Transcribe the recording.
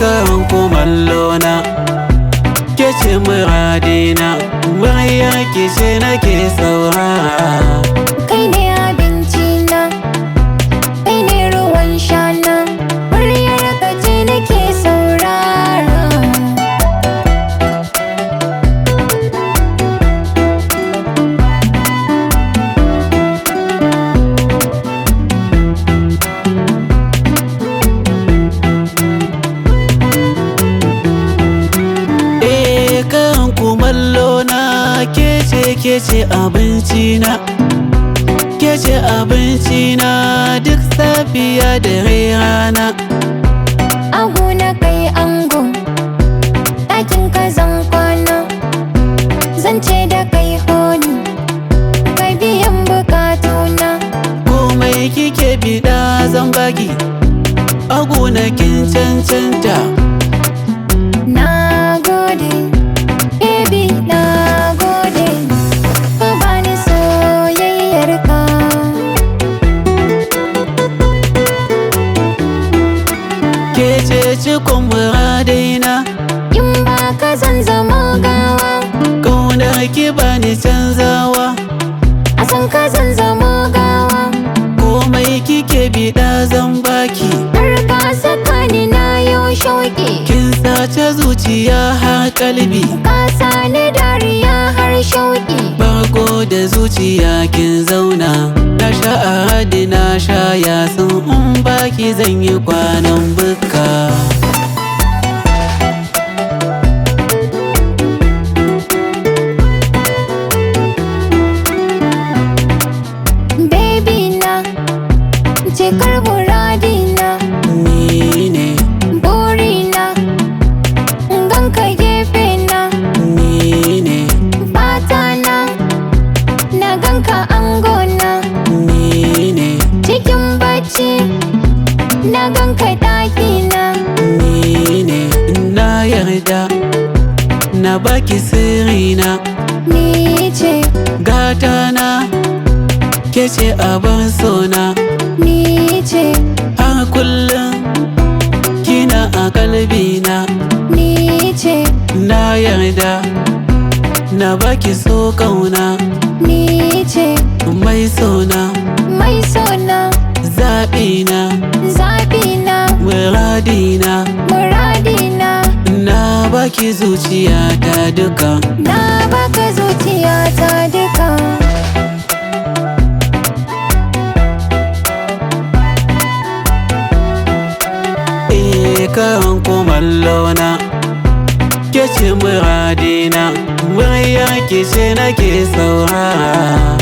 karin kumallo na, ke ce muradina, muryar ki ce nake saurara. Kai ne abinci na, kai ne ruwan shana, muryar ka ce nake saurara. Karin kumallo na, ke ce abinci na, ke ce abinci na, duk safiya da rana. Agu na kai ango, ɗakin ka zan kwana, zan ce da kai honi, kai biyan bukatuna. Komai kike biɗa zan baki, agu na kin cancanta. Na gode, baby na gode, ka bani soyayyar ka. Ke ce cikon muradina, In ba ka zan zama gawa, ƙaunar ki bani canzawa. a san ka zan zama gawa. Komai kike biɗa zan baki, Har ka saka ni na yau shauƙi, kin sace zuciya har kalbi. ka sani dariya har shauƙi. Farko da zuciya kin zauna, na sha ahadi na sha yasin, in baki zan yi kwanan bukka. Baby na, cikar muradina, Ni ne, burina, ganka gefe na, ni ne, fata na ganka angona. ni ne, Cikin bacci na ganka ɗakina. ni ne. Na yarda na baki sirrina, Ni ce, gata na, ke ce abin sona. ni ce, Har kullum kina a kalbina. ni ce, Na yarda na baki so kauna, ni ce, mai sona, mai sona, zaɓina, zaɓina, muradina. muradina. Na baki zuciyata duka. Na baka zuciyata duka. Karin kumallo na, ke ce muradina, muryar ki ce nake saurara.